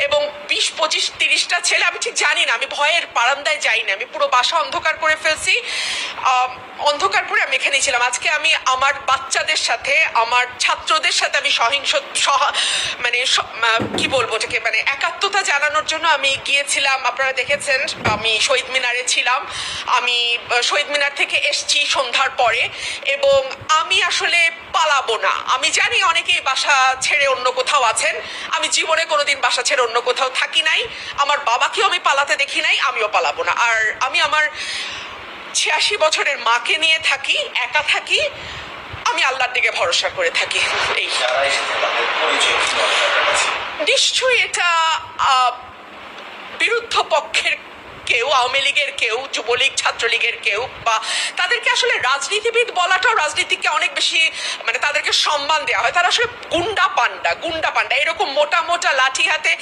এবং 20-25-30টা ছেলে, আমি ঠিক জানি না, আমি ভয়ের বারান্দায় যাইনি, আমি পুরো বাসা অন্ধকার করে ফেলছি, অন্ধকার করে আমি এখানেই ছিলাম। আজকে আমি আমার বাচ্চাদের সাথে, আমার ছাত্রদের সাথে আমি মানে কি বলবো ওটাকে, মানে একাত্মতা জানানোর জন্য আমি গিয়েছিলাম। আপনারা দেখেছেন আমি শহীদ মিনারে ছিলাম, আমি শহীদ মিনার থেকে এসছি সন্ধ্যার পরে, এবং আমি আসলে পালাবো না। আমি জানি অনেকেই বাসা ছেড়ে অন্য কোথাও আছেন, আমি জীবনে কোনোদিন বাসা ছেড়ে অন্য কোথাও থাকি নাই, আমার বাবাকেও আমি পালাতে দেখি নাই, আমিও পালাবো না। আর আমি আমার 86 বছরের মাকে নিয়ে থাকি, একা থাকি, আমি আল্লাহর দিকে ভরসা করে থাকি। এই নিশ্চয়ই এটা বিরুদ্ধ পক্ষের কেউ, আওয়ামী লীগের কেউ, যুবলীগ, ছাত্রলীগের কেউ, বা তাদেরকে আসলে রাজনীতিবিদ বলাটাও রাজনীতিকে অনেক বেশি, মানে তাদেরকে সম্মান দেওয়া হয়, তারা আসলে গুন্ডা পান্ডা এরকম মোটা মোটা লাঠি হাতে